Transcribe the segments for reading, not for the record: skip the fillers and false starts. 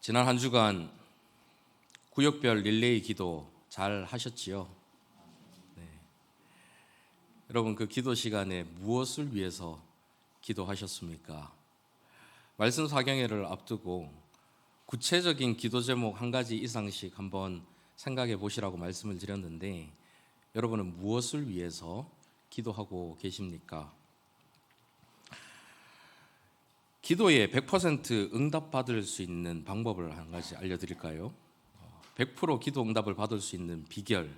지난 한 주간 구역별 릴레이 기도 잘 하셨지요? 네. 여러분 그 기도 시간에 무엇을 위해서 기도하셨습니까? 말씀 사경회를 앞두고 구체적인 기도 제목 한 가지 이상씩 한번 생각해 보시라고 말씀을 드렸는데 여러분은 무엇을 위해서 기도하고 계십니까? 기도에 100% 응답받을 수 있는 방법을 한 가지 알려드릴까요? 100% 기도 응답을 받을 수 있는 비결,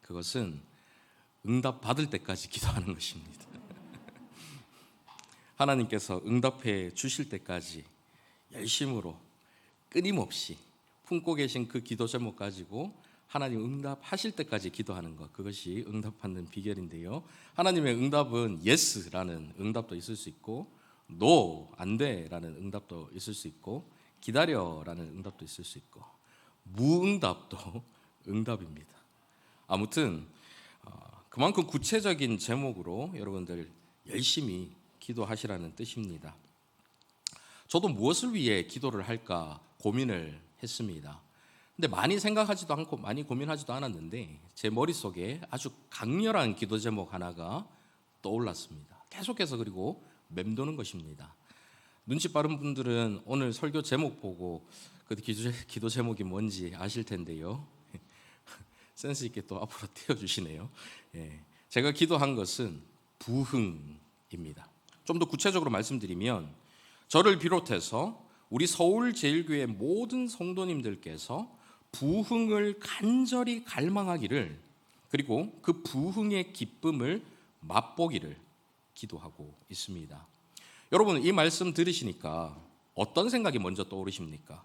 그것은 응답받을 때까지 기도하는 것입니다. 하나님께서 응답해 주실 때까지 열심으로 끊임없이 품고 계신 그 기도 제목 가지고 하나님 응답하실 때까지 기도하는 것, 그것이 응답받는 비결인데요. 하나님의 응답은 yes라는 응답도 있을 수 있고 no, 안 돼라는 응답도 있을 수 있고 기다려라는 응답도 있을 수 있고 무응답도 응답입니다. 아무튼 그만큼 구체적인 제목으로 여러분들 열심히 기도하시라는 뜻입니다. 저도 무엇을 위해 기도를 할까 고민을 했습니다. 근데 많이 생각하지도 않고 많이 고민하지도 않았는데 제 머릿속에 아주 강렬한 기도 제목 하나가 떠올랐습니다. 계속해서 그리고 맴도는 것입니다. 눈치 빠른 분들은 오늘 설교 제목 보고 그 기도 제목이 뭔지 아실 텐데요. 센스 있게 또 앞으로 띄워주시네요. 제가 기도한 것은 부흥입니다. 좀 더 구체적으로 말씀드리면 저를 비롯해서 우리 서울제일교회 모든 성도님들께서 부흥을 간절히 갈망하기를, 그리고 그 부흥의 기쁨을 맛보기를 기도하고 있습니다. 여러분 이 말씀 들으시니까 어떤 생각이 먼저 떠오르십니까?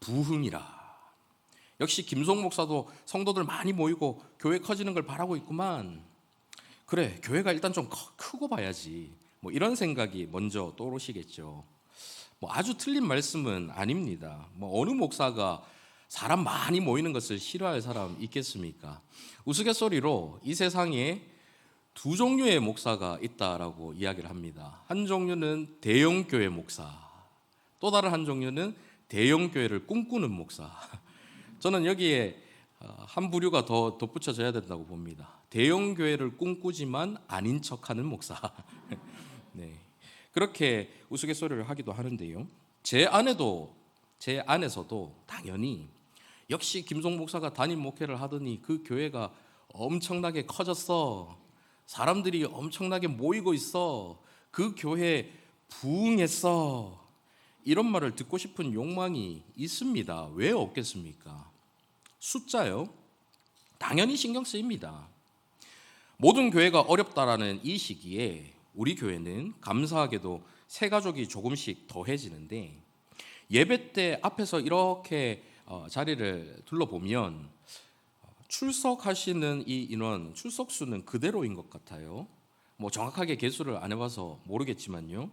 부흥이라. 역시 김송 목사도 성도들 많이 모이고 교회 커지는 걸 바라고 있구만. 그래, 교회가 일단 좀 크고 봐야지. 이런 생각이 먼저 떠오르시겠죠. 아주 틀린 말씀은 아닙니다. 어느 목사가 사람 많이 모이는 것을 싫어할 사람 있겠습니까? 우스갯소리로 이 세상에 두 종류의 목사가 있다라고 이야기를 합니다. 한 종류는 대형교회 목사, 또 다른 한 종류는 대형교회를 꿈꾸는 목사. 저는 여기에 한 부류가 더 덧붙여져야 된다고 봅니다. 대형교회를 꿈꾸지만 아닌 척하는 목사. 네. 그렇게 우스갯소리를 하기도 하는데요. 제 안에서도 당연히 역시 김송 목사가 담임 목회를 하더니 그 교회가 엄청나게 커졌어. 사람들이 엄청나게 모이고 있어. 그 교회 부흥했어. 이런 말을 듣고 싶은 욕망이 있습니다. 왜 없겠습니까? 숫자요? 당연히 신경 쓰입니다. 모든 교회가 어렵다라는 이 시기에 우리 교회는 감사하게도 새 가족이 조금씩 더해지는데 예배 때 앞에서 이렇게 자리를 둘러보면 출석하시는 이 인원, 출석수는 그대로인 것 같아요. 정확하게 개수를 안 해봐서 모르겠지만요.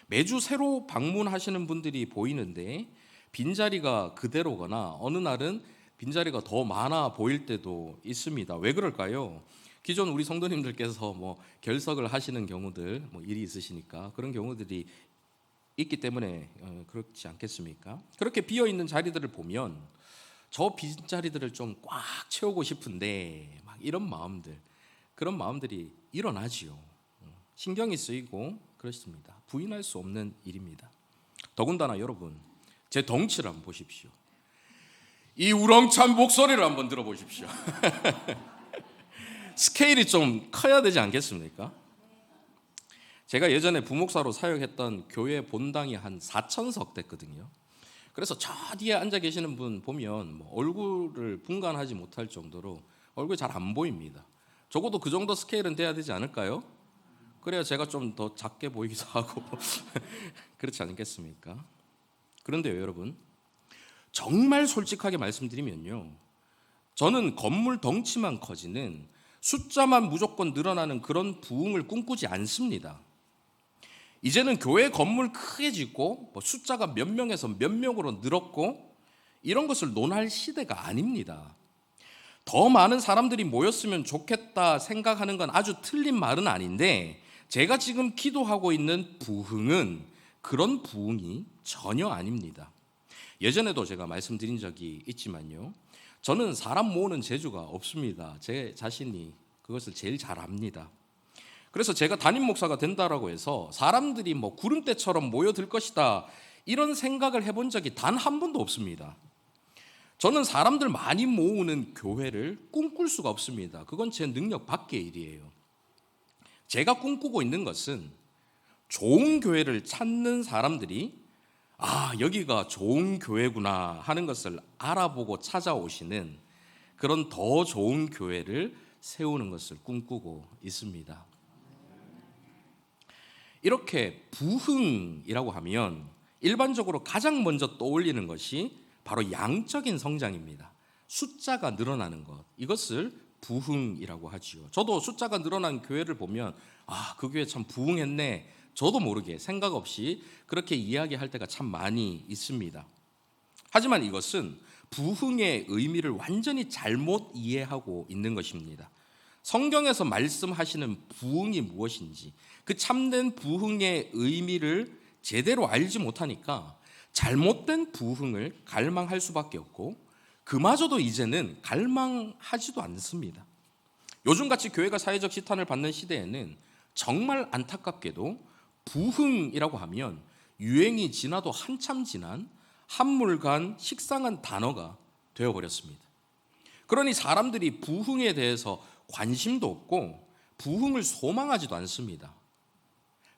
매주 새로 방문하시는 분들이 보이는데 빈자리가 그대로거나 어느 날은 빈자리가 더 많아 보일 때도 있습니다. 왜 그럴까요? 기존 우리 성도님들께서 결석을 하시는 경우들, 일이 있으시니까 그런 경우들이 있기 때문에 그렇지 않겠습니까? 그렇게 비어있는 자리들을 보면 저 빈자리들을 좀 꽉 채우고 싶은데 이런 마음들, 그런 마음들이 일어나지요. 신경이 쓰이고 그렇습니다. 부인할 수 없는 일입니다. 더군다나 여러분, 제 덩치를 한번 보십시오. 이 우렁찬 목소리를 한번 들어보십시오. 스케일이 좀 커야 되지 않겠습니까? 제가 예전에 부목사로 사역했던 교회 본당이 한 4,000석 됐거든요. 그래서 저 뒤에 앉아 계시는 분 보면 얼굴을 분간하지 못할 정도로 얼굴이 잘 안 보입니다. 적어도 그 정도 스케일은 돼야 되지 않을까요? 그래야 제가 좀 더 작게 보이기도 하고 그렇지 않겠습니까? 그런데요 여러분, 정말 솔직하게 말씀드리면요, 저는 건물 덩치만 커지는, 숫자만 무조건 늘어나는 그런 부흥을 꿈꾸지 않습니다. 이제는 교회 건물 크게 짓고 숫자가 몇 명에서 몇 명으로 늘었고 이런 것을 논할 시대가 아닙니다. 더 많은 사람들이 모였으면 좋겠다 생각하는 건 아주 틀린 말은 아닌데, 제가 지금 기도하고 있는 부흥은 그런 부흥이 전혀 아닙니다. 예전에도 제가 말씀드린 적이 있지만요, 저는 사람 모으는 재주가 없습니다. 제 자신이 그것을 제일 잘 압니다. 그래서 제가 담임 목사가 된다라고 해서 사람들이 뭐 구름대처럼 모여들 것이다 이런 생각을 해본 적이 단 한 번도 없습니다. 저는 사람들 많이 모으는 교회를 꿈꿀 수가 없습니다. 그건 제 능력 밖의 일이에요. 제가 꿈꾸고 있는 것은 좋은 교회를 찾는 사람들이 여기가 좋은 교회구나 하는 것을 알아보고 찾아오시는 그런 더 좋은 교회를 세우는 것을 꿈꾸고 있습니다. 이렇게 부흥이라고 하면 일반적으로 가장 먼저 떠올리는 것이 바로 양적인 성장입니다. 숫자가 늘어나는 것, 이것을 부흥이라고 하지요. 저도 숫자가 늘어난 교회를 보면 그 교회 참 부흥했네, 저도 모르게 생각 없이 그렇게 이야기할 때가 참 많이 있습니다. 하지만 이것은 부흥의 의미를 완전히 잘못 이해하고 있는 것입니다. 성경에서 말씀하시는 부흥이 무엇인지, 그 참된 부흥의 의미를 제대로 알지 못하니까 잘못된 부흥을 갈망할 수밖에 없고, 그마저도 이제는 갈망하지도 않습니다. 요즘같이 교회가 사회적 시탄을 받는 시대에는 정말 안타깝게도 부흥이라고 하면 유행이 지나도 한참 지난 한물간 식상한 단어가 되어버렸습니다. 그러니 사람들이 부흥에 대해서 관심도 없고 부흥을 소망하지도 않습니다.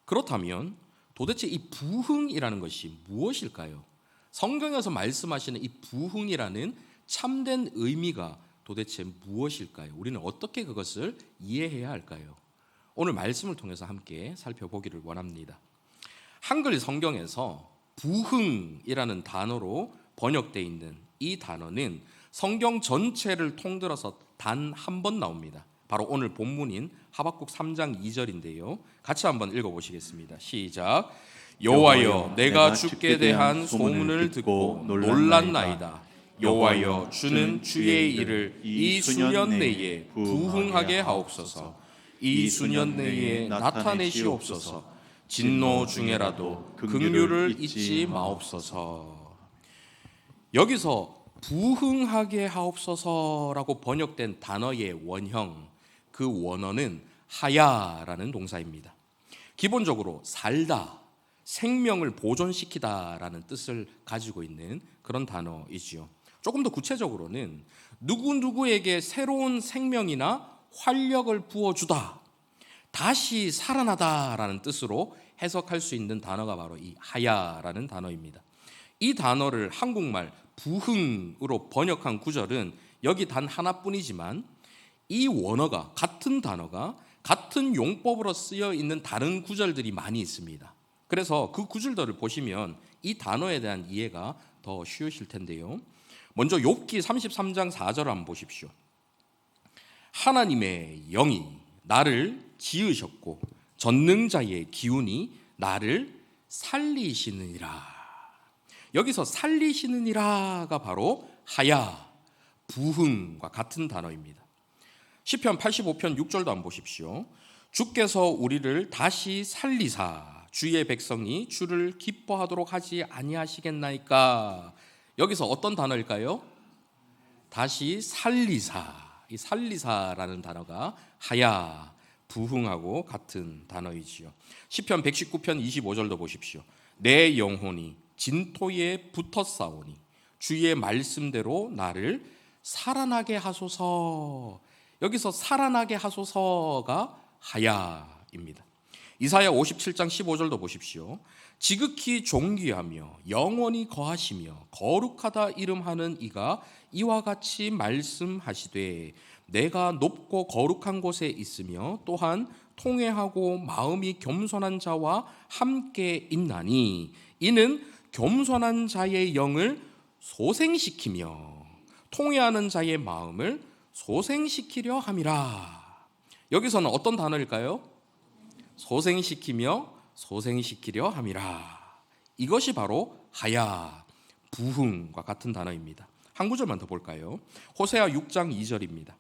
그렇다면 도대체 이 부흥이라는 것이 무엇일까요? 성경에서 말씀하시는 이 부흥이라는 참된 의미가 도대체 무엇일까요? 우리는 어떻게 그것을 이해해야 할까요? 오늘 말씀을 통해서 함께 살펴보기를 원합니다. 한글 성경에서 부흥이라는 단어로 번역되어 있는 이 단어는 성경 전체를 통틀어서 단 한 번 나옵니다. 바로 오늘 본문인 하박국 3장 2절인데요. 같이 한번 읽어보시겠습니다. 시작. 여호와여, 내가 주께 대한 소문을 듣고 놀랐나이다. 여호와여, 주는 주의 일을 이 수년 내에 부흥하게 하옵소서. 이 수년 내에 나타내시옵소서. 진노 중에라도 긍휼을 잊지 마옵소서. 여기서 부흥하게 하옵소서라고 번역된 단어의 원형, 그 원어는 하야라는 동사입니다. 기본적으로 살다, 생명을 보존시키다라는 뜻을 가지고 있는 그런 단어이지요. 조금 더 구체적으로는 누구누구에게 새로운 생명이나 활력을 부어주다, 다시 살아나다라는 뜻으로 해석할 수 있는 단어가 바로 이 하야라는 단어입니다. 이 단어를 한국말 부흥으로 번역한 구절은 여기 단 하나뿐이지만 이 원어가, 같은 단어가 같은 용법으로 쓰여 있는 다른 구절들이 많이 있습니다. 그래서 그 구절들을 보시면 이 단어에 대한 이해가 더 쉬우실 텐데요. 먼저 욥기 33장 4절을 한번 보십시오. 하나님의 영이 나를 지으셨고 전능자의 기운이 나를 살리시느니라. 여기서 살리시느니라가 바로 하야, 부흥과 같은 단어입니다. 시편 85편 6절도 한번 보십시오. 주께서 우리를 다시 살리사 주의 백성이 주를 기뻐하도록 하지 아니하시겠나이까. 여기서 어떤 단어일까요? 다시 살리사. 이 살리사라는 단어가 하야, 부흥하고 같은 단어이지요. 시편 119편 25절도 보십시오. 내 영혼이 진토에 붙었사오니 주의 말씀대로 나를 살아나게 하소서. 여기서 살아나게 하소서가 하야입니다. 이사야 57장 15절도 보십시오. 지극히 존귀하며 영원히 거하시며 거룩하다 이름하는 이가 이와 같이 말씀하시되 내가 높고 거룩한 곳에 있으며 또한 통회하고 마음이 겸손한 자와 함께 있나니 이는 겸손한 자의 영을 소생시키며 통회하는 자의 마음을 소생시키려 함이라. 여기서는 어떤 단어일까요? 소생시키며 소생시키려 함이라. 이것이 바로 하야, 부흥과 같은 단어입니다. 한 구절만 더 볼까요? 호세아 6장 2절입니다.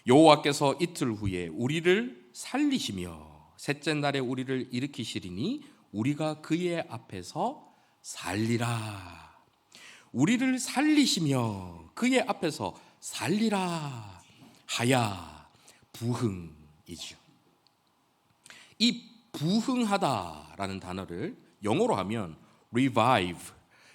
여호와께서 이틀 후에 우리를 살리시며 셋째 날에 우리를 일으키시리니 우리가 그의 앞에서 살리라. 우리를 살리시며 그의 앞에서 살리라 하야 부흥이죠. 이 부흥하다라는 단어를 영어로 하면 revive,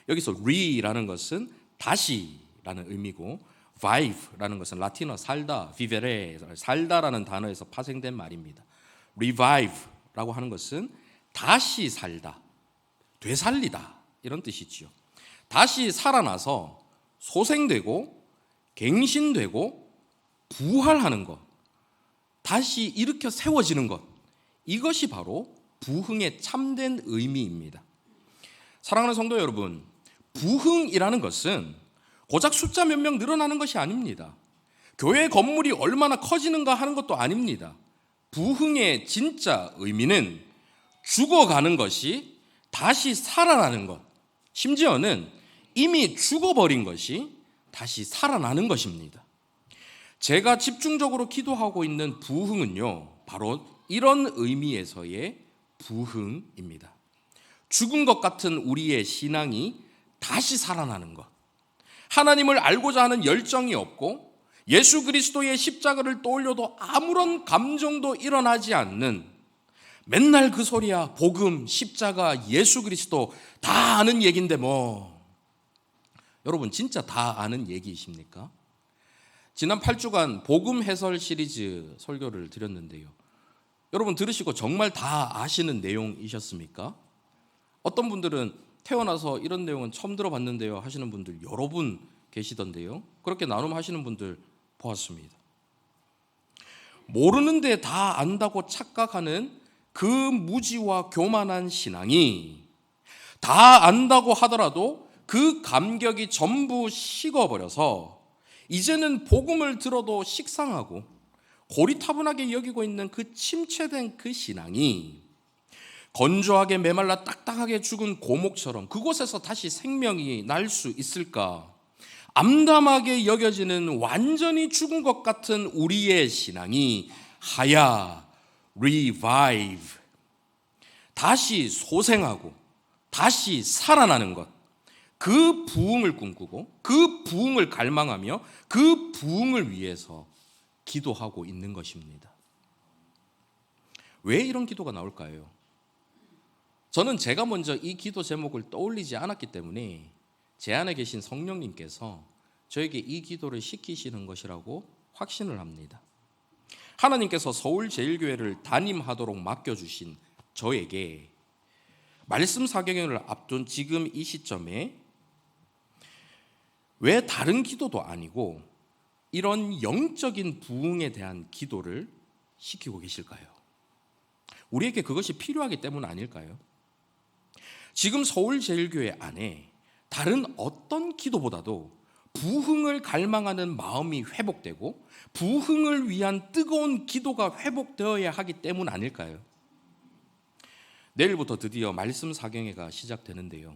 여기서 re라는 것은 다시라는 의미고 vive라는 것은 라틴어 살다, vivere, 살다라는 단어에서 파생된 말입니다. revive라고 하는 것은 다시 살다, 되살리다 이런 뜻이지요. 다시 살아나서 소생되고 갱신되고 부활하는 것, 다시 일으켜 세워지는 것, 이것이 바로 부흥의 참된 의미입니다. 사랑하는 성도 여러분, 부흥이라는 것은 고작 숫자 몇 명 늘어나는 것이 아닙니다. 교회 건물이 얼마나 커지는가 하는 것도 아닙니다. 부흥의 진짜 의미는 죽어가는 것이 다시 살아나는 것, 심지어는 이미 죽어버린 것이 다시 살아나는 것입니다. 제가 집중적으로 기도하고 있는 부흥은요, 바로 이런 의미에서의 부흥입니다. 죽은 것 같은 우리의 신앙이 다시 살아나는 것, 하나님을 알고자 하는 열정이 없고 예수 그리스도의 십자가를 떠올려도 아무런 감정도 일어나지 않는, 맨날 그 소리야, 복음, 십자가, 예수 그리스도 다 아는 얘기인데 뭐. 여러분 진짜 다 아는 얘기이십니까? 지난 8주간 복음 해설 시리즈 설교를 드렸는데요, 여러분 들으시고 정말 다 아시는 내용이셨습니까? 어떤 분들은 태어나서 이런 내용은 처음 들어봤는데요 하시는 분들 여러 분 계시던데요, 그렇게 나눔하시는 분들 보았습니다. 모르는데 다 안다고 착각하는 그 무지와 교만한 신앙이 다 안다고 하더라도 그 감격이 전부 식어버려서 이제는 복음을 들어도 식상하고 고리타분하게 여기고 있는 그 침체된 그 신앙이 건조하게 메말라 딱딱하게 죽은 고목처럼 그곳에서 다시 생명이 날 수 있을까? 암담하게 여겨지는 완전히 죽은 것 같은 우리의 신앙이 하야 revive, 다시 소생하고 다시 살아나는 것, 그 부흥을 꿈꾸고 그 부흥을 갈망하며 그 부흥을 위해서 기도하고 있는 것입니다. 왜 이런 기도가 나올까요? 저는 제가 먼저 이 기도 제목을 떠올리지 않았기 때문에 제 안에 계신 성령님께서 저에게 이 기도를 시키시는 것이라고 확신을 합니다. 하나님께서 서울제일교회를 담임하도록 맡겨주신 저에게 말씀 사경을 앞둔 지금 이 시점에 왜 다른 기도도 아니고 이런 영적인 부흥에 대한 기도를 시키고 계실까요? 우리에게 그것이 필요하기 때문 아닐까요? 지금 서울제일교회 안에 다른 어떤 기도보다도 부흥을 갈망하는 마음이 회복되고 부흥을 위한 뜨거운 기도가 회복되어야 하기 때문 아닐까요? 내일부터 드디어 말씀 사경회가 시작되는데요,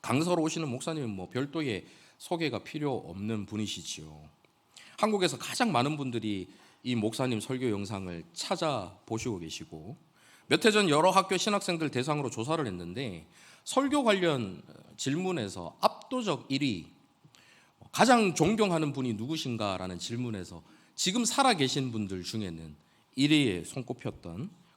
강사로 오시는 목사님은 별도의 소개가 필요 없는 분이시지요. 한국에서 가장 많은 분들이 이 목사님 설교 영상을 찾아보시고 계시고, 몇 해 전 여러 학교 신학생들 대상으로 조사를 했는데 설교 관련 질문에서 압도적 1위, 가장 존경하는 분이 누구신가라는 질문에서 지금 살아계신 분들 중에는 1위에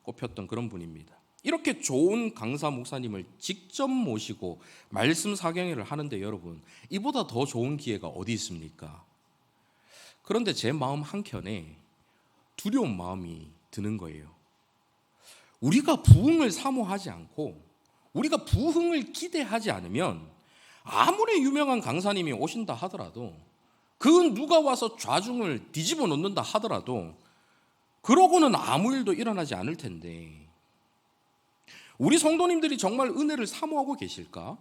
꼽혔던 그런 분입니다. 이렇게 좋은 강사 목사님을 직접 모시고 말씀 사경회를 하는데 여러분, 이보다 더 좋은 기회가 어디 있습니까? 그런데 제 마음 한켠에 두려운 마음이 드는 거예요. 우리가 부흥을 사모하지 않고 우리가 부흥을 기대하지 않으면 아무리 유명한 강사님이 오신다 하더라도, 그 누가 와서 좌중을 뒤집어 놓는다 하더라도 그러고는 아무 일도 일어나지 않을 텐데, 우리 성도님들이 정말 은혜를 사모하고 계실까?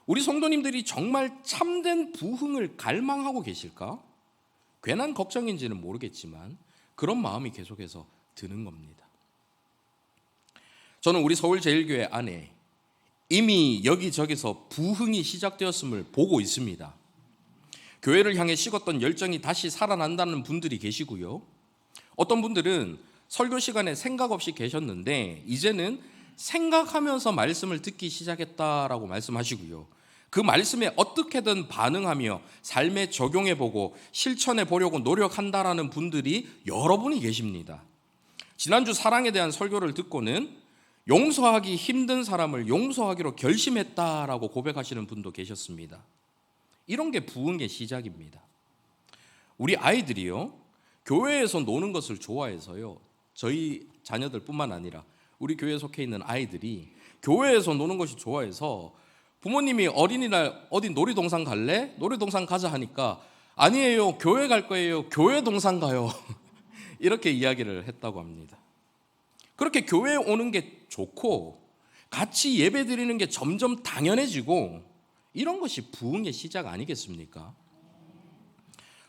우리 성도님들이 정말 참된 부흥을 갈망하고 계실까? 괜한 걱정인지는 모르겠지만 그런 마음이 계속해서 드는 겁니다. 저는 우리 서울제일교회 안에 이미 여기저기서 부흥이 시작되었음을 보고 있습니다. 교회를 향해 식었던 열정이 다시 살아난다는 분들이 계시고요, 어떤 분들은 설교 시간에 생각 없이 계셨는데 이제는 생각하면서 말씀을 듣기 시작했다라고 말씀하시고요, 그 말씀에 어떻게든 반응하며 삶에 적용해보고 실천해보려고 노력한다라는 분들이 여러분이 계십니다. 지난주 사랑에 대한 설교를 듣고는 용서하기 힘든 사람을 용서하기로 결심했다라고 고백하시는 분도 계셨습니다. 이런 게 부흥의 시작입니다. 우리 아이들이요, 교회에서 노는 것을 좋아해서요, 저희 자녀들뿐만 아니라 우리 교회에 속해 있는 아이들이 교회에서 노는 것이 좋아해서 부모님이 어린이날 어디 놀이동산 갈래? 놀이동산 가자 하니까 아니에요, 교회 갈 거예요, 교회 동산 가요. 이렇게 이야기를 했다고 합니다. 그렇게 교회에 오는 게 좋고 같이 예배 드리는 게 점점 당연해지고 이런 것이 부흥의 시작 아니겠습니까?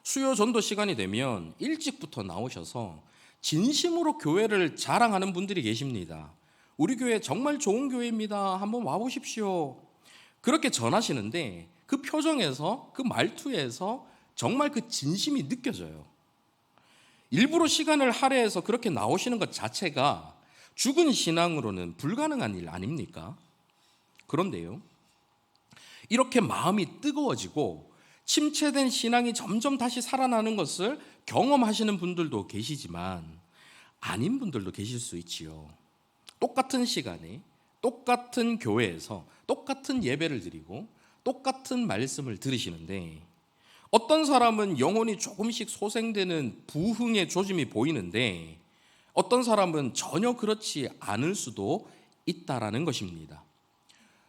수요 전도 시간이 되면 일찍부터 나오셔서 진심으로 교회를 자랑하는 분들이 계십니다. 우리 교회 정말 좋은 교회입니다. 한번 와보십시오. 그렇게 전하시는데 그 표정에서, 그 말투에서 정말 그 진심이 느껴져요. 일부러 시간을 할애해서 그렇게 나오시는 것 자체가 죽은 신앙으로는 불가능한 일 아닙니까? 그런데요, 이렇게 마음이 뜨거워지고 침체된 신앙이 점점 다시 살아나는 것을 경험하시는 분들도 계시지만 아닌 분들도 계실 수 있지요. 똑같은 시간에 똑같은 교회에서 똑같은 예배를 드리고 똑같은 말씀을 들으시는데 어떤 사람은 영혼이 조금씩 소생되는 부흥의 조짐이 보이는데 어떤 사람은 전혀 그렇지 않을 수도 있다라는 것입니다.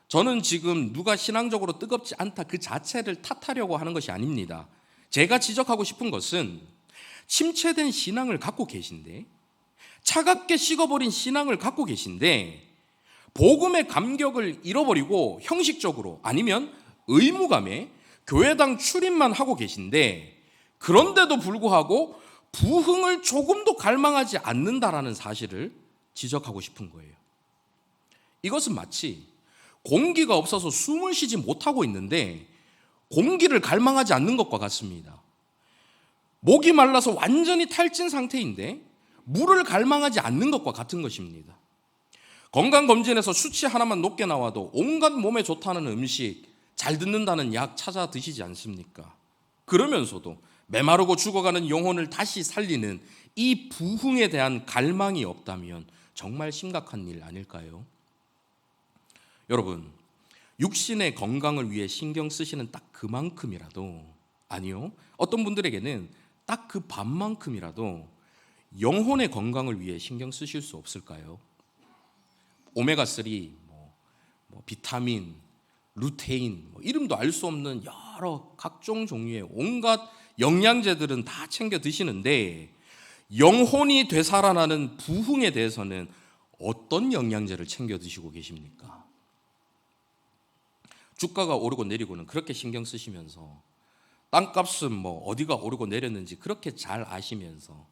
저는 지금 누가 신앙적으로 뜨겁지 않다 그 자체를 탓하려고 하는 것이 아닙니다. 제가 지적하고 싶은 것은 침체된 신앙을 갖고 계신데, 차갑게 식어버린 신앙을 갖고 계신데 복음의 감격을 잃어버리고 형식적으로 아니면 의무감에 교회당 출입만 하고 계신데 그런데도 불구하고 부흥을 조금도 갈망하지 않는다라는 사실을 지적하고 싶은 거예요. 이것은 마치 공기가 없어서 숨을 쉬지 못하고 있는데 공기를 갈망하지 않는 것과 같습니다. 목이 말라서 완전히 탈진 상태인데 물을 갈망하지 않는 것과 같은 것입니다. 건강검진에서 수치 하나만 높게 나와도 온갖 몸에 좋다는 음식, 잘 듣는다는 약 찾아 드시지 않습니까? 그러면서도 메마르고 죽어가는 영혼을 다시 살리는 이 부흥에 대한 갈망이 없다면 정말 심각한 일 아닐까요? 여러분, 육신의 건강을 위해 신경 쓰시는 딱 그만큼이라도, 아니요, 어떤 분들에게는 딱 그 반만큼이라도 영혼의 건강을 위해 신경 쓰실 수 없을까요? 오메가3, 비타민, 루테인, 이름도 알 수 없는 여러 각종 종류의 온갖 영양제들은 다 챙겨 드시는데 영혼이 되살아나는 부흥에 대해서는 어떤 영양제를 챙겨 드시고 계십니까? 주가가 오르고 내리고는 그렇게 신경 쓰시면서 땅값은 어디가 오르고 내렸는지 그렇게 잘 아시면서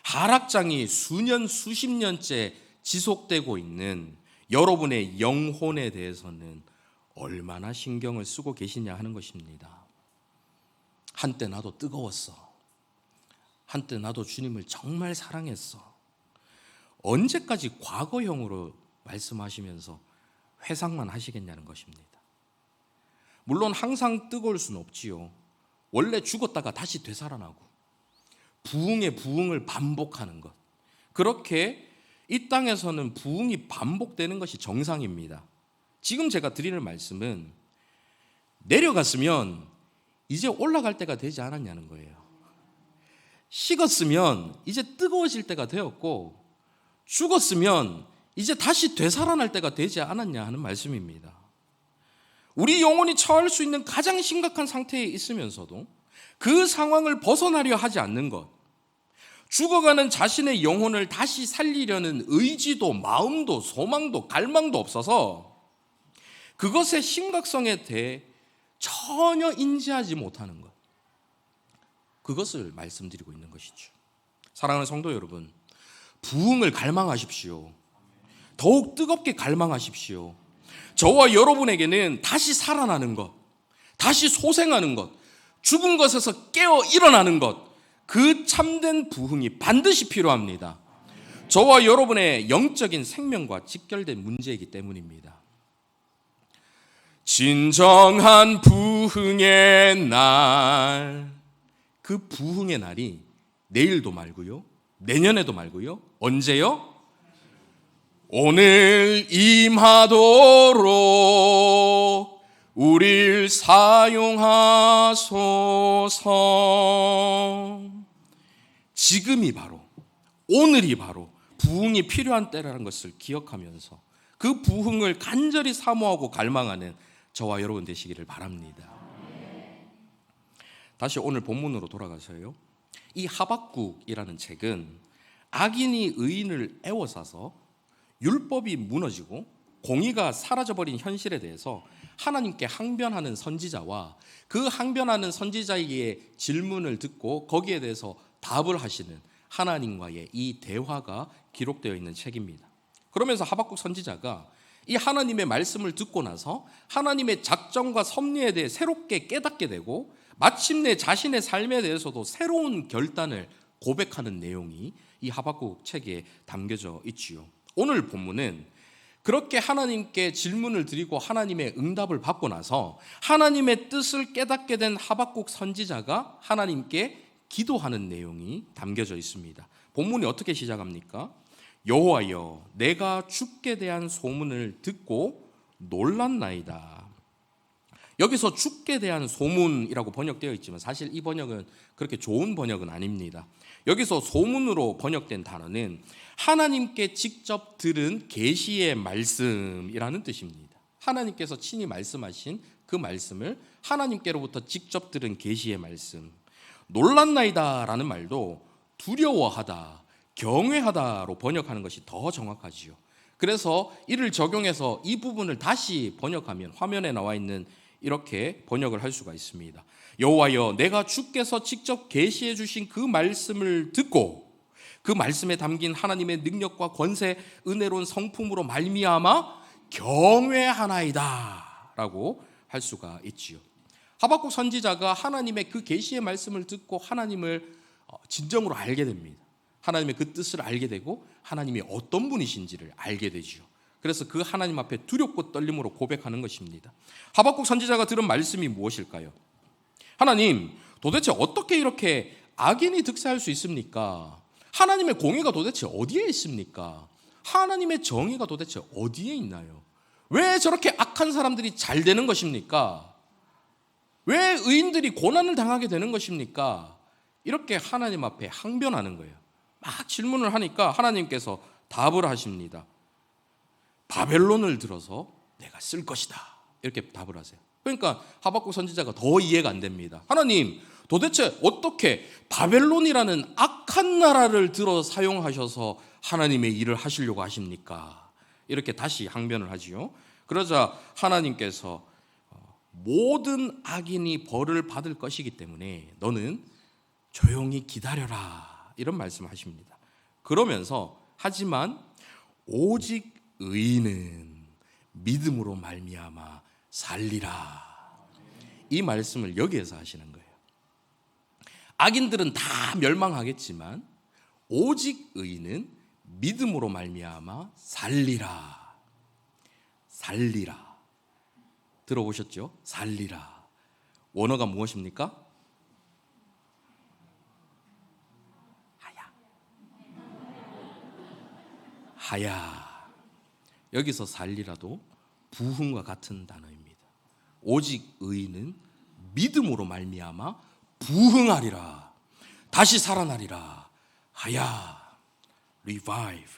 하락장이 수년, 수십 년째 지속되고 있는 여러분의 영혼에 대해서는 얼마나 신경을 쓰고 계시냐 하는 것입니다. 한때 나도 뜨거웠어. 한때 나도 주님을 정말 사랑했어. 언제까지 과거형으로 말씀하시면서 회상만 하시겠냐는 것입니다. 물론 항상 뜨거울 수는 없지요. 원래 죽었다가 다시 되살아나고 부흥의 부흥을 반복하는 것, 그렇게 이 땅에서는 부흥이 반복되는 것이 정상입니다. 지금 제가 드리는 말씀은 내려갔으면 이제 올라갈 때가 되지 않았냐는 거예요. 식었으면 이제 뜨거워질 때가 되었고 죽었으면 이제 다시 되살아날 때가 되지 않았냐 하는 말씀입니다. 우리 영혼이 처할 수 있는 가장 심각한 상태에 있으면서도 그 상황을 벗어나려 하지 않는 것, 죽어가는 자신의 영혼을 다시 살리려는 의지도 마음도 소망도 갈망도 없어서 그것의 심각성에 대해 전혀 인지하지 못하는 것, 그것을 말씀드리고 있는 것이죠. 사랑하는 성도 여러분, 부흥을 갈망하십시오. 더욱 뜨겁게 갈망하십시오. 저와 여러분에게는 다시 살아나는 것, 다시 소생하는 것, 죽은 것에서 깨어 일어나는 것, 그 참된 부흥이 반드시 필요합니다. 저와 여러분의 영적인 생명과 직결된 문제이기 때문입니다. 진정한 부흥의 날. 그 부흥의 날이 내일도 말고요, 내년에도 말고요, 언제요? 오늘 임하도록 우릴 사용하소서. 지금이 바로, 오늘이 바로 부흥이 필요한 때라는 것을 기억하면서 그 부흥을 간절히 사모하고 갈망하는 저와 여러분 되시기를 바랍니다. 다시 오늘 본문으로 돌아가서요, 이 하박국이라는 책은 악인이 의인을 애워싸서 율법이 무너지고 공의가 사라져버린 현실에 대해서 하나님께 항변하는 선지자와 그 항변하는 선지자에게 질문을 듣고 거기에 대해서 답을 하시는 하나님과의 이 대화가 기록되어 있는 책입니다. 그러면서 하박국 선지자가 이 하나님의 말씀을 듣고 나서 하나님의 작정과 섭리에 대해 새롭게 깨닫게 되고 마침내 자신의 삶에 대해서도 새로운 결단을 고백하는 내용이 이 하박국 책에 담겨져 있지요. 오늘 본문은 그렇게 하나님께 질문을 드리고 하나님의 응답을 받고 나서 하나님의 뜻을 깨닫게 된 하박국 선지자가 하나님께 기도하는 내용이 담겨져 있습니다. 본문이 어떻게 시작합니까? 여호와여, 내가 주께 대한 소문을 듣고 놀랐나이다. 여기서 주께 대한 소문이라고 번역되어 있지만 사실 이 번역은 그렇게 좋은 번역은 아닙니다. 여기서 소문으로 번역된 단어는 하나님께 직접 들은 계시의 말씀이라는 뜻입니다. 하나님께서 친히 말씀하신 그 말씀을 하나님께로부터 직접 들은 계시의 말씀. 놀랐나이다라는 말도 두려워하다, 경외하다로 번역하는 것이 더 정확하지요. 그래서 이를 적용해서 이 부분을 다시 번역하면 화면에 나와 있는 이렇게 번역을 할 수가 있습니다. 여호와여, 내가 주께서 직접 계시해 주신 그 말씀을 듣고 그 말씀에 담긴 하나님의 능력과 권세, 은혜로운 성품으로 말미암아 경외하나이다 라고 할 수가 있지요. 하박국 선지자가 하나님의 그 계시의 말씀을 듣고 하나님을 진정으로 알게 됩니다. 하나님의 그 뜻을 알게 되고 하나님이 어떤 분이신지를 알게 되지요. 그래서 그 하나님 앞에 두렵고 떨림으로 고백하는 것입니다. 하박국 선지자가 들은 말씀이 무엇일까요? 하나님, 도대체 어떻게 이렇게 악인이 득세할 수 있습니까? 하나님의 공의가 도대체 어디에 있습니까? 하나님의 정의가 도대체 어디에 있나요? 왜 저렇게 악한 사람들이 잘 되는 것입니까? 왜 의인들이 고난을 당하게 되는 것입니까? 이렇게 하나님 앞에 항변하는 거예요. 막 질문을 하니까 하나님께서 답을 하십니다. 바벨론을 들어서 내가 쓸 것이다. 이렇게 답을 하세요. 그러니까 하박국 선지자가 더 이해가 안 됩니다. 하나님, 도대체 어떻게 바벨론이라는 악한 나라를 들어 사용하셔서 하나님의 일을 하시려고 하십니까? 이렇게 다시 항변을 하지요. 그러자 하나님께서 모든 악인이 벌을 받을 것이기 때문에 너는 조용히 기다려라, 이런 말씀하십니다. 그러면서 하지만 오직 의인은 믿음으로 말미암아 살리라, 이 말씀을 여기에서 하시는 거예요. 악인들은 다 멸망하겠지만 오직 의인은 믿음으로 말미암아 살리라. 살리라. 들어보셨죠? 살리라. 원어가 무엇입니까? 하야. 여기서 살리라도 부흥과 같은 단어입니다. 오직 의인은 믿음으로 말미암아 부흥하리라. 다시 살아나리라. 하야. revive.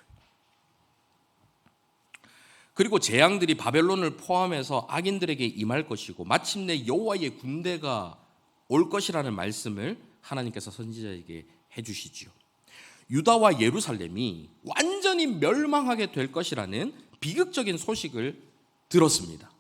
그리고 재앙들이 바벨론을 포함해서 악인들에게 임할 것이고 마침내 여호와의 군대가 올 것이라는 말씀을 하나님께서 선지자에게 해주시지요. 유다와 예루살렘이 완전히 멸망하게 될 것이라는 비극적인 소식을 들었습니다.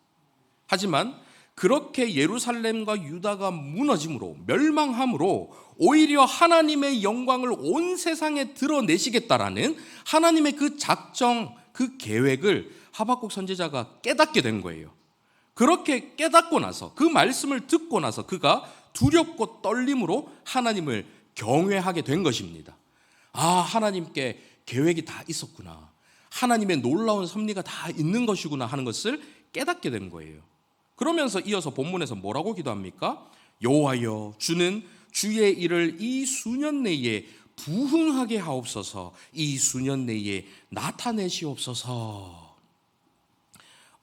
하지만 그렇게 예루살렘과 유다가 무너짐으로, 멸망함으로 오히려 하나님의 영광을 온 세상에 드러내시겠다라는 하나님의 그 작정, 그 계획을 하박국 선지자가 깨닫게 된 거예요. 그렇게 깨닫고 나서, 그 말씀을 듣고 나서 그가 두렵고 떨림으로 하나님을 경외하게 된 것입니다. 아, 하나님께 계획이 다 있었구나, 하나님의 놀라운 섭리가 다 있는 것이구나 하는 것을 깨닫게 된 거예요. 그러면서 이어서 본문에서 뭐라고 기도합니까? 여호와여, 주는 주의 일을 이 수년 내에 부흥하게 하옵소서. 이 수년 내에 나타내시옵소서.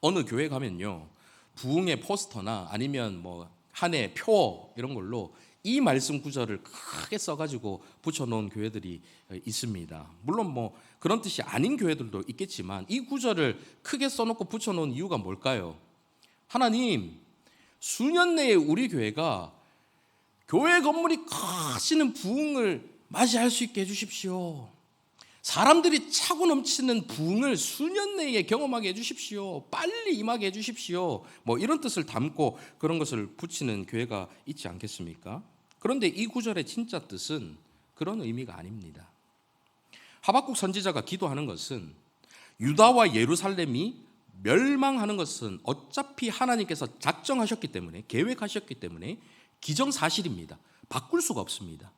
어느 교회 가면요, 부흥의 포스터나 아니면 뭐 한 해 표 이런 걸로 이 말씀 구절을 크게 써가지고 붙여놓은 교회들이 있습니다. 물론 뭐 그런 뜻이 아닌 교회들도 있겠지만 이 구절을 크게 써놓고 붙여놓은 이유가 뭘까요? 하나님, 수년 내에 우리 교회가 교회 건물이 커지는 부흥을 맞이할 수 있게 해주십시오. 사람들이 차고 넘치는 부흥을 수년 내에 경험하게 해주십시오. 빨리 임하게 해주십시오. 뭐 이런 뜻을 담고 그런 것을 붙이는 교회가 있지 않겠습니까? 그런데 이 구절의 진짜 뜻은 그런 의미가 아닙니다. 하박국 선지자가 기도하는 것은 유다와 예루살렘이 멸망하는 것은 어차피 하나님께서 작정하셨기 때문에, 계획하셨기 때문에 기정사실입니다. 바꿀 수가 없습니다.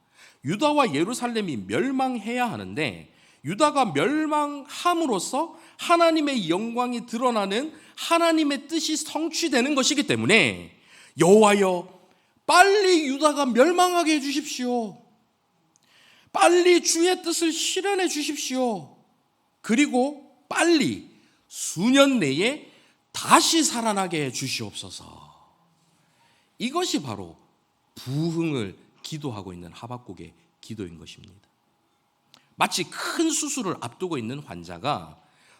유다와 예루살렘이 멸망해야 하는데 유다가 멸망함으로써 하나님의 영광이 드러나는 하나님의 뜻이 성취되는 것이기 때문에 여호와여, 빨리 유다가 멸망하게 해주십시오. 빨리 주의 뜻을 실현해 주십시오. 그리고 빨리 수년 내에 다시 살아나게 해 주시옵소서. 이것이 바로 부흥을 기도하고 있는 하박국의 기도인 것입니다. 마치 큰 수술을 앞두고 있는 환자가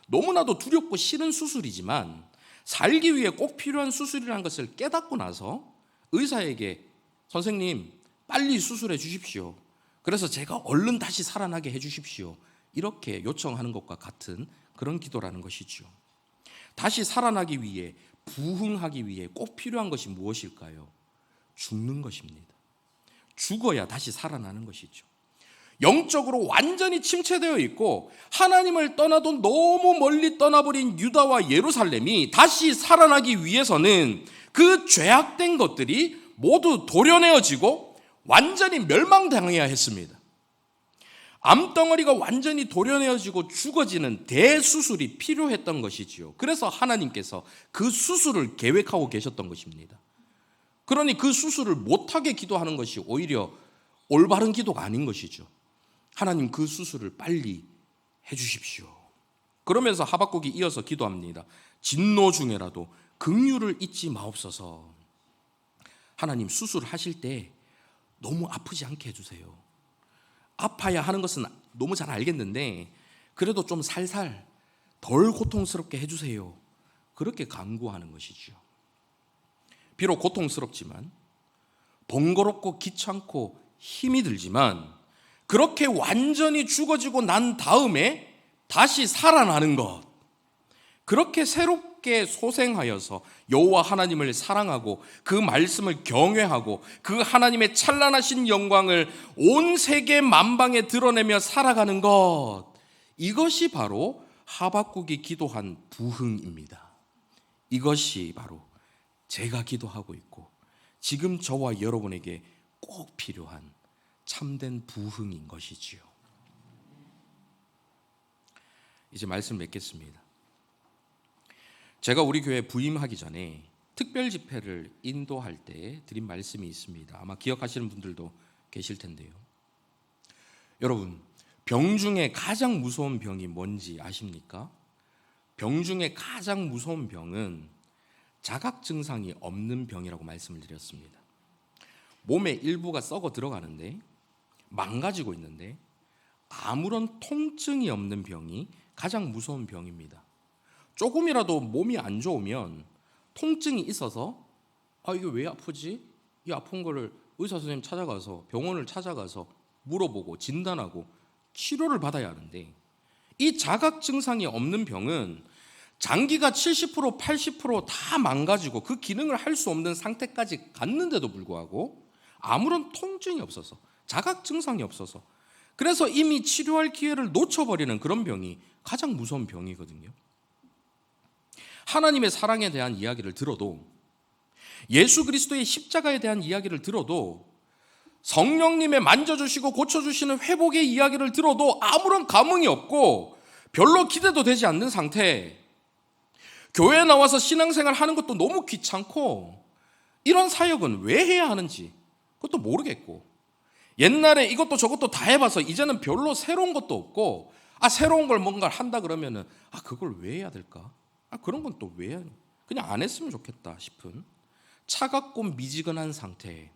너무나도 두렵고 싫은 수술이지만 살기 위해 꼭 필요한 수술이라는 것을 깨닫고 나서 의사에게 선생님, 빨리 수술해 주십시오. 그래서 제가 얼른 다시 살아나게 해 주십시오. 이렇게 요청하는 것과 같은 그런 기도라는 것이죠. 다시 살아나기 위해, 부흥하기 위해 꼭 필요한 것이 무엇일까요? 죽는 것입니다. 죽어야 다시 살아나는 것이죠. 영적으로 완전히 침체되어 있고 하나님을 떠나도 너무 멀리 떠나버린 유다와 예루살렘이 다시 살아나기 위해서는 그 죄악된 것들이 모두 도려내어지고 완전히 멸망당해야 했습니다. 암덩어리가 완전히 도려내어지고 죽어지는 대수술이 필요했던 것이지요. 그래서 하나님께서 그 수술을 계획하고 계셨던 것입니다. 그러니 그 수술을 못하게 기도하는 것이 오히려 올바른 기도가 아닌 것이죠. 하나님, 그 수술을 빨리 해주십시오. 그러면서 하박국이 이어서 기도합니다. 진노 중에라도 긍휼을 잊지 마옵소서. 하나님, 수술하실 때 너무 아프지 않게 해주세요. 아파야 하는 것은 너무 잘 알겠는데 그래도 좀 살살 덜 고통스럽게 해주세요. 그렇게 간구하는 것이죠. 비록 고통스럽지만, 번거롭고 귀찮고 힘이 들지만 그렇게 완전히 죽어지고 난 다음에 다시 살아나는 것, 그렇게 새롭게 소생하여서 여호와 하나님을 사랑하고 그 말씀을 경외하고 그 하나님의 찬란하신 영광을 온 세계 만방에 드러내며 살아가는 것, 이것이 바로 하박국이 기도한 부흥입니다. 이것이 바로 제가 기도하고 있고 지금 저와 여러분에게 꼭 필요한 참된 부흥인 것이지요. 이제 말씀 맺겠습니다. 제가 우리 교회 부임하기 전에 특별 집회를 인도할 때 드린 말씀이 있습니다. 아마 기억하시는 분들도 계실 텐데요. 여러분, 병 중에 가장 무서운 병이 뭔지 아십니까? 병 중에 가장 무서운 병은 자각 증상이 없는 병이라고 말씀을 드렸습니다. 몸의 일부가 썩어 들어가는데, 망가지고 있는데 아무런 통증이 없는 병이 가장 무서운 병입니다. 조금이라도 몸이 안 좋으면 통증이 있어서 이게 왜 아프지? 이 아픈 거를 의사 선생님 찾아가서, 병원을 찾아가서 물어보고 진단하고 치료를 받아야 하는데, 이 자각 증상이 없는 병은 장기가 70%, 80% 망가지고 그 기능을 할 수 없는 상태까지 갔는데도 불구하고 아무런 통증이 없어서, 자각 증상이 없어서, 그래서 이미 치료할 기회를 놓쳐버리는 그런 병이 가장 무서운 병이거든요. 하나님의 사랑에 대한 이야기를 들어도, 예수 그리스도의 십자가에 대한 이야기를 들어도, 성령님의 만져주시고 고쳐주시는 회복의 이야기를 들어도 아무런 감흥이 없고 별로 기대도 되지 않는 상태, 교회 나와서 신앙생활 하는 것도 너무 귀찮고 이런 사역은 왜 해야 하는지 그것도 모르겠고 옛날에 이것도 저것도 다 해봐서 이제는 별로 새로운 것도 없고 새로운 걸 뭔가를 한다 그러면은 그걸 왜 해야 될까? 그런 건 또 왜 그냥 안 했으면 좋겠다 싶은 차갑고 미지근한 상태.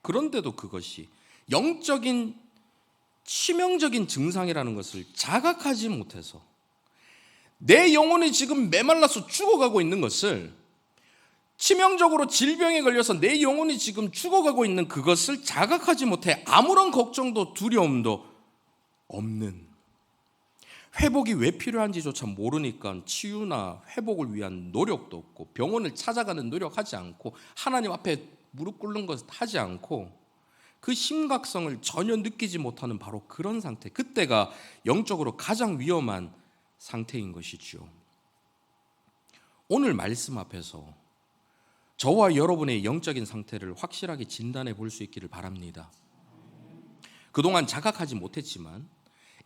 그런데도 그것이 영적인 치명적인 증상이라는 것을 자각하지 못해서 내 영혼이 지금 메말라서 죽어가고 있는 것을, 치명적으로 질병에 걸려서 내 영혼이 지금 죽어가고 있는 그것을 자각하지 못해 아무런 걱정도 두려움도 없는, 회복이 왜 필요한지조차 모르니까 치유나 회복을 위한 노력도 없고 병원을 찾아가는 노력하지 않고 하나님 앞에 무릎 꿇는 것 하지 않고 그 심각성을 전혀 느끼지 못하는 바로 그런 상태, 그때가 영적으로 가장 위험한 상태인 것이죠. 오늘 말씀 앞에서 저와 여러분의 영적인 상태를 확실하게 진단해 볼 수 있기를 바랍니다. 그동안 자각하지 못했지만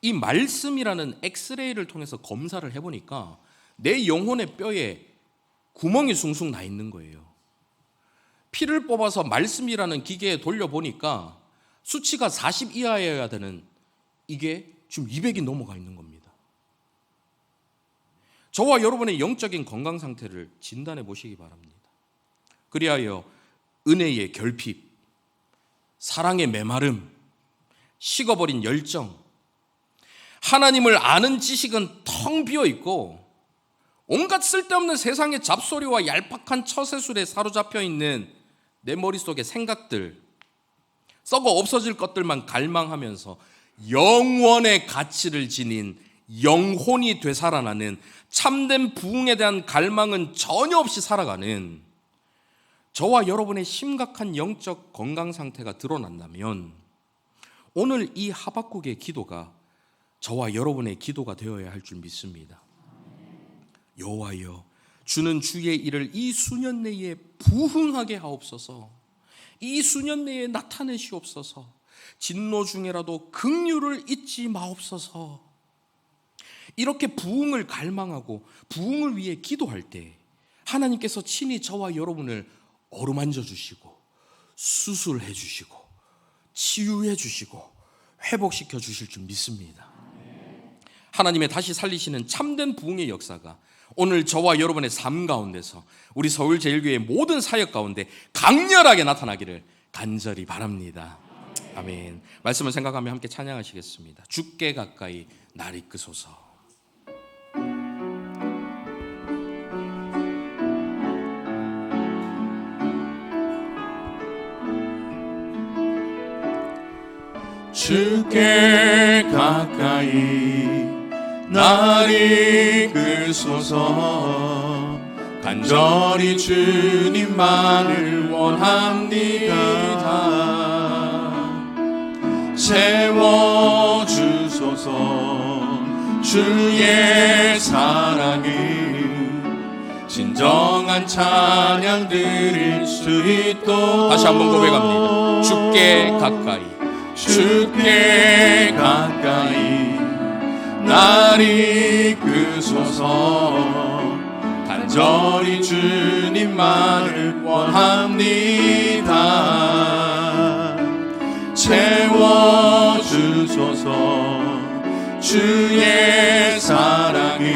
이 말씀이라는 엑스레이를 통해서 검사를 해보니까 내 영혼의 뼈에 구멍이 숭숭 나 있는 거예요. 피를 뽑아서 말씀이라는 기계에 돌려보니까 수치가 40 이하여야 되는 이게 지금 200이 넘어가 있는 겁니다. 저와 여러분의 영적인 건강 상태를 진단해 보시기 바랍니다. 그리하여 은혜의 결핍, 사랑의 메마름, 식어버린 열정, 하나님을 아는 지식은 텅 비어 있고 온갖 쓸데없는 세상의 잡소리와 얄팍한 처세술에 사로잡혀 있는 내 머릿속의 생각들, 썩어 없어질 것들만 갈망하면서 영원의 가치를 지닌 영혼이 되살아나는 참된 부흥에 대한 갈망은 전혀 없이 살아가는 저와 여러분의 심각한 영적 건강 상태가 드러난다면 오늘 이 하박국의 기도가 저와 여러분의 기도가 되어야 할 줄 믿습니다. 여호와여, 주는 주의 일을 이 수년 내에 부흥하게 하옵소서. 이 수년 내에 나타내시옵소서. 진노 중에라도 긍휼을 잊지 마옵소서. 이렇게 부흥을 갈망하고 부흥을 위해 기도할 때 하나님께서 친히 저와 여러분을 어루만져 주시고 수술해 주시고 치유해 주시고 회복시켜 주실 줄 믿습니다. 하나님의 다시 살리시는 참된 부흥의 역사가 오늘 저와 여러분의 삶 가운데서 우리 서울제일교회 모든 사역 가운데 강렬하게 나타나기를 간절히 바랍니다. 아멘. 말씀을 생각하며 함께 찬양하시겠습니다. 주께 가까이 날 이끄소서. 주께 가까이 날 이끄소서. 간절히 주님만을 원합니다. 채워주소서. 주의 사랑이 진정한 찬양 드릴 수 있도록. 다시 한번 고백합니다. 주께 가까이, 주께 가까이 날 이끄소서. 간절히 주님만을 원합니다. 채워주소서. 주의 사랑이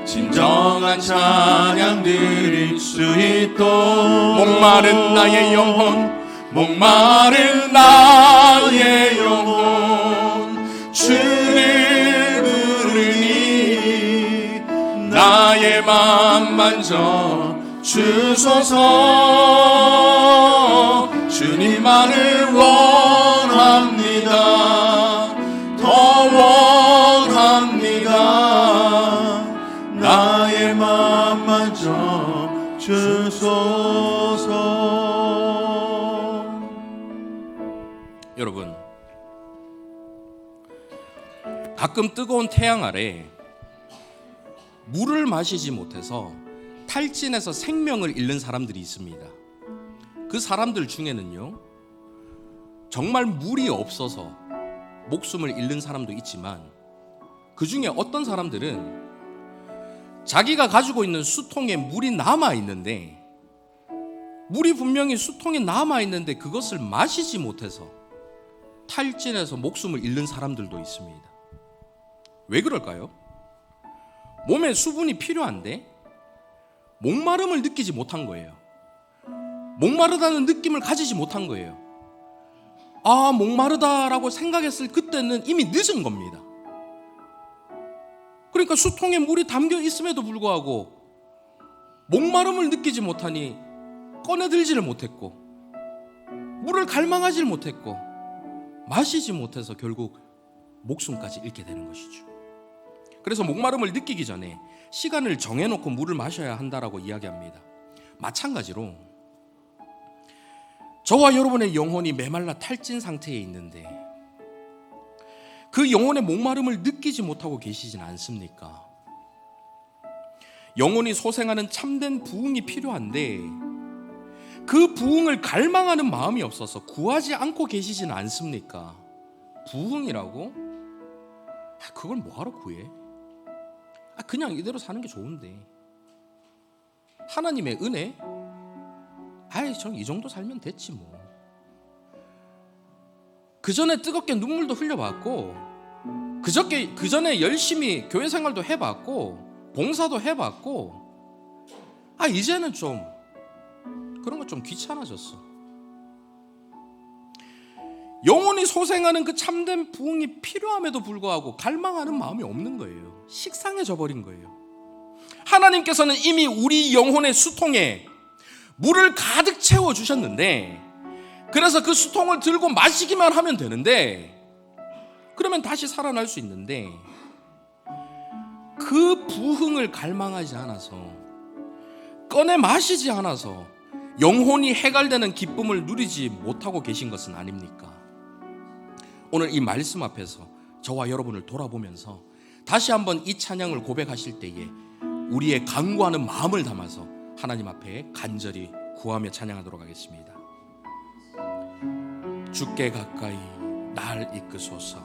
진정한 찬양 드릴 수 있도록. 목마른 나의 영혼, 목마른 나의 영혼 주를 부르니 나의 맘 만져 주소서. 주님만을 원합니다. 더 원합니다. 나의 맘 만져 주소서. 여러분, 가끔 뜨거운 태양 아래 물을 마시지 못해서 탈진해서 생명을 잃는 사람들이 있습니다. 그 사람들 중에는요, 정말 물이 없어서 목숨을 잃는 사람도 있지만 그 중에 어떤 사람들은 자기가 가지고 있는 수통에 물이 남아있는데, 물이 분명히 수통에 남아있는데 그것을 마시지 못해서 탈진해서 목숨을 잃는 사람들도 있습니다. 왜 그럴까요? 몸에 수분이 필요한데 목마름을 느끼지 못한 거예요. 목마르다는 느낌을 가지지 못한 거예요. 아, 목마르다라고 생각했을 그때는 이미 늦은 겁니다. 그러니까 수통에 물이 담겨 있음에도 불구하고 목마름을 느끼지 못하니 꺼내들지를 못했고, 물을 갈망하지 못했고, 마시지 못해서 결국 목숨까지 잃게 되는 것이죠. 그래서 목마름을 느끼기 전에 시간을 정해놓고 물을 마셔야 한다라고 이야기합니다. 마찬가지로 저와 여러분의 영혼이 메말라 탈진 상태에 있는데 그 영혼의 목마름을 느끼지 못하고 계시진 않습니까? 영혼이 소생하는 참된 부흥이 필요한데 그 부흥을 갈망하는 마음이 없어서 구하지 않고 계시진 않습니까? 부흥이라고? 그걸 뭐하러 구해? 그냥 이대로 사는 게 좋은데. 하나님의 은혜? 전 이 정도 살면 됐지 뭐. 그 전에 뜨겁게 눈물도 흘려봤고, 그 전에 열심히 교회 생활도 해봤고, 봉사도 해봤고, 이제는 좀 그런 거 좀 귀찮아졌어. 영혼이 소생하는 그 참된 부흥이 필요함에도 불구하고 갈망하는 마음이 없는 거예요. 식상해져 버린 거예요. 하나님께서는 이미 우리 영혼의 수통에 물을 가득 채워주셨는데, 그래서 그 수통을 들고 마시기만 하면 되는데, 그러면 다시 살아날 수 있는데, 그 부흥을 갈망하지 않아서, 꺼내 마시지 않아서 영혼이 해갈되는 기쁨을 누리지 못하고 계신 것은 아닙니까? 오늘 이 말씀 앞에서 저와 여러분을 돌아보면서 다시 한번 이 찬양을 고백하실 때에 우리의 간구하는 마음을 담아서 하나님 앞에 간절히 구하며 찬양하도록 하겠습니다. 주께 가까이 날 이끄소서.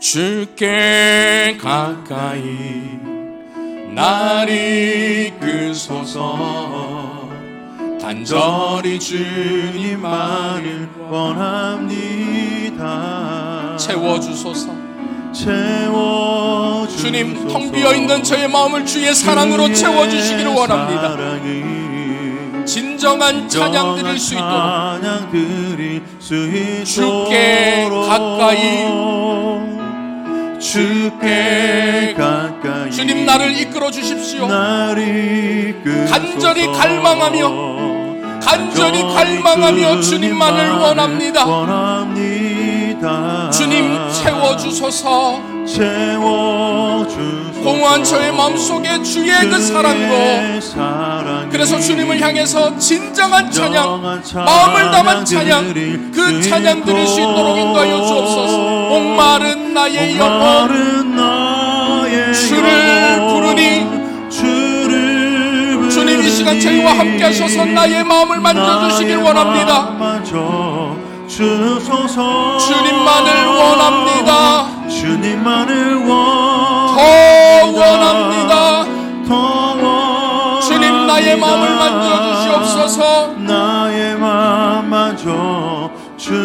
주께 가까이 날 이끄소서. 간절히 주님만을 원합니다. 채워주소서. 주님, 텅 비어있는 저의 마음을 주의 사랑으로 채워주시기를 원합니다. 진정한 찬양 드릴 수 있도록 주께 가까이 주님 나를 이끌어 주십시오. 간절히 갈망하며 주님만을 원합니다. 주님 채워주소서. 공허한 저의 마음속에 주의 그 사랑으로, 그래서 주님을 향해서 진정한 찬양, 마음을 담은 찬양, 그 찬양 드릴 수 있도록 인도하여 주옵소서. 목마른 나의 영혼 주를 부르니, 주님 이 시간 저희와 함께 하셔서 나의 마음을 만져주시길 원합니다. 주님만을 원합니다. 더 원합니다. 주님 나의 마음을 만져주시옵소서.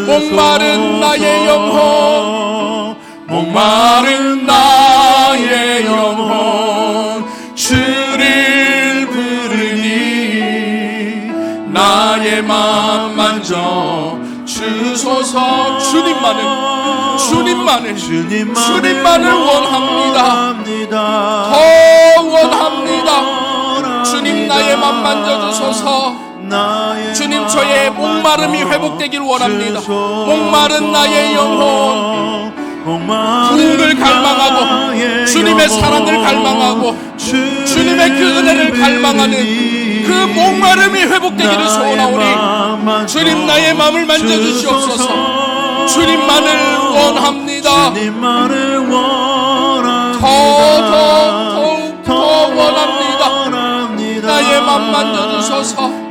목마른 나의 영혼, 목마른 나의 영혼 주를 부르니 나의 마음 만져 주소서. 주님만을 원합니다. 더 원합니다. 주님 나의 맘 만져주소서. 주님 저의 목마름이 회복되길 원합니다. 목마른 나의 영혼, 부흥을 갈망하고 주님의 사랑을 갈망하고 주님의 그 은혜를 갈망하는 그 목마름이 회복되기를 소원하오니 주님 나의 마음을 만져주시옵소서. 주님만을 원합니다. 더 원합니다. 나의 마음 만져주소서.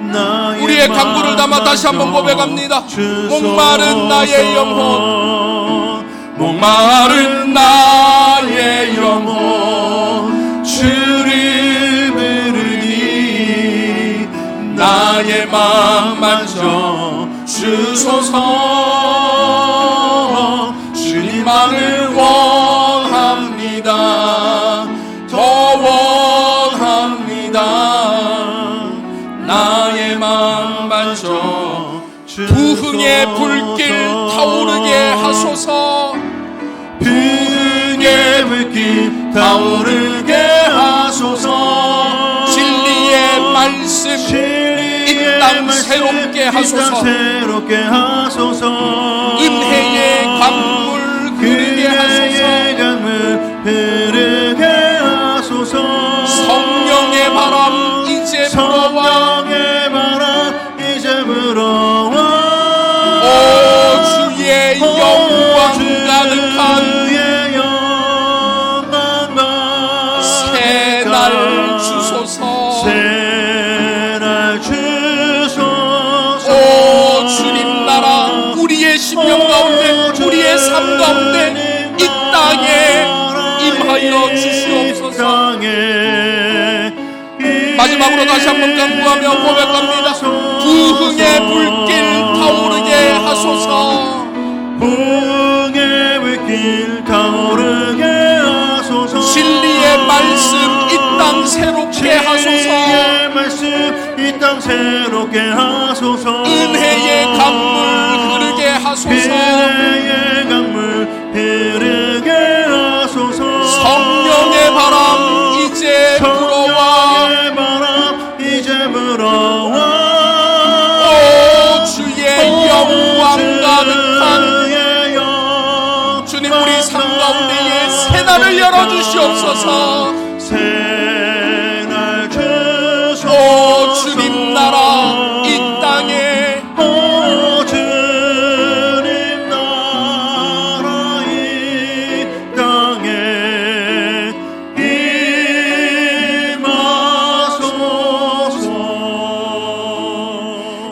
우리의 간구를 담아 다시 한번 고백합니다. 목마른 나의 영혼, 목마른 나의 영혼 나의 맘 만져 주소서. 주님만을 원합니다. 더 원합니다. 나의 맘 만져 부흥의 불길 타오르게 하소서. 부흥의 불길 타오르게 하소서. 진리의 말씀 이 땅 새롭게 하소서. 은혜의 강물 흐르게 하소서. 성령의 바람 이제 불어와. 오 주의 영광 가득한 새날 주소서. 오 주님 나라 우리의 심령 가운데 우리의 삶 가운데 이 땅에 임하여 주시옵소서. 마지막으로 다시 한번 간구하며 고백합니다. 부흥의 불길 타오르게 하소서. 부흥의 불길 타오르게 하소서. 진리의 말씀 이 땅 새롭게 하소서. 이 땅 새롭게 하소서. 은혜의 강물 흐르게 하소서. 은혜의 강물 흐르게 하소서. 성령의 바람 이제 불어와. 오 주의 영광 가득한 주님 우리 삶 가운데에 새날을 열어주시옵소서. 오 주님 나라 이 땅에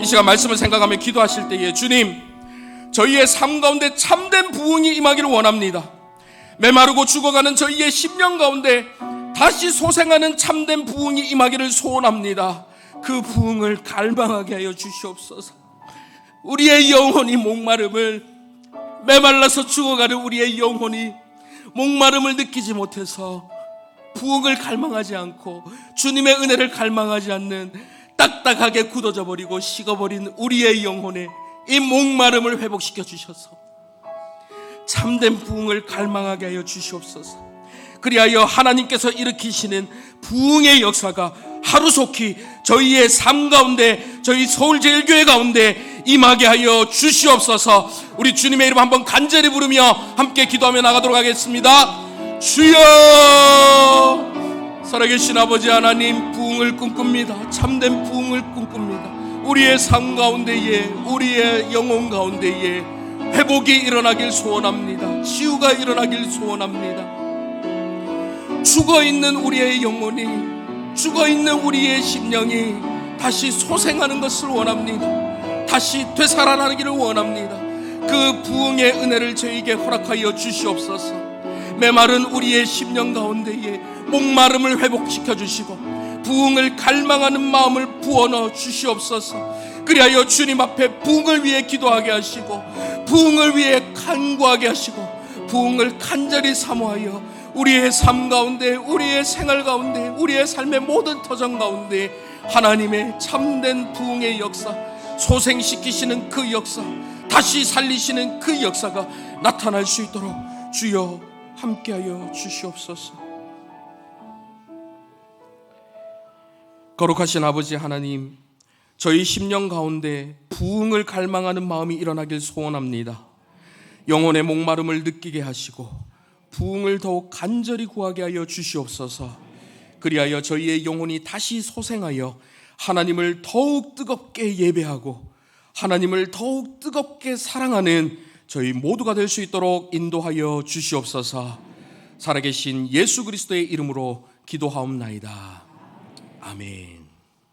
이 시간 말씀을 생각하며 기도하실 때에 주님 저희의 삶 가운데 참된 부흥이 임하기를 원합니다. 메마르고 죽어가는 저희의 심령 가운데 다시 소생하는 참된 부흥이 임하기를 소원합니다. 그 부흥을 갈망하게 하여 주시옵소서. 우리의 영혼이 목마름을, 메말라서 죽어가는 우리의 영혼이 목마름을 느끼지 못해서 부흥을 갈망하지 않고 주님의 은혜를 갈망하지 않는 딱딱하게 굳어져 버리고 식어버린 우리의 영혼의 이 목마름을 회복시켜 주셔서 참된 부흥을 갈망하게 하여 주시옵소서. 그리하여 하나님께서 일으키시는 부흥의 역사가 하루속히 저희의 삶 가운데, 저희 서울제일교회 가운데 임하게 하여 주시옵소서. 우리 주님의 이름 한번 간절히 부르며 함께 기도하며 나가도록 하겠습니다. 주여! 살아계신 아버지 하나님, 부흥을 꿈꿉니다. 참된 부흥을 꿈꿉니다. 우리의 삶 가운데에, 우리의 영혼 가운데에 회복이 일어나길 소원합니다. 치유가 일어나길 소원합니다. 죽어있는 우리의 영혼이, 죽어있는 우리의 심령이 다시 소생하는 것을 원합니다. 다시 되살아나기를 원합니다. 그 부흥의 은혜를 저희에게 허락하여 주시옵소서. 메마른 우리의 심령 가운데에 목마름을 회복시켜 주시고 부흥을 갈망하는 마음을 부어넣어 주시옵소서. 그리하여 주님 앞에 부흥을 위해 기도하게 하시고 부흥을 위해 간구하게 하시고 부흥을 간절히 사모하여 우리의 삶 가운데, 우리의 생활 가운데, 우리의 삶의 모든 터전 가운데 하나님의 참된 부흥의 역사, 소생시키시는 그 역사, 다시 살리시는 그 역사가 나타날 수 있도록 주여 함께하여 주시옵소서. 거룩하신 아버지 하나님, 저희 심령 가운데 부흥을 갈망하는 마음이 일어나길 소원합니다. 영혼의 목마름을 느끼게 하시고 부흥을 더욱 간절히 구하게 하여 주시옵소서. 그리하여 저희의 영혼이 다시 소생하여 하나님을 더욱 뜨겁게 예배하고 하나님을 더욱 뜨겁게 사랑하는 저희 모두가 될 수 있도록 인도하여 주시옵소서. 살아계신 예수 그리스도의 이름으로 기도하옵나이다. 아멘.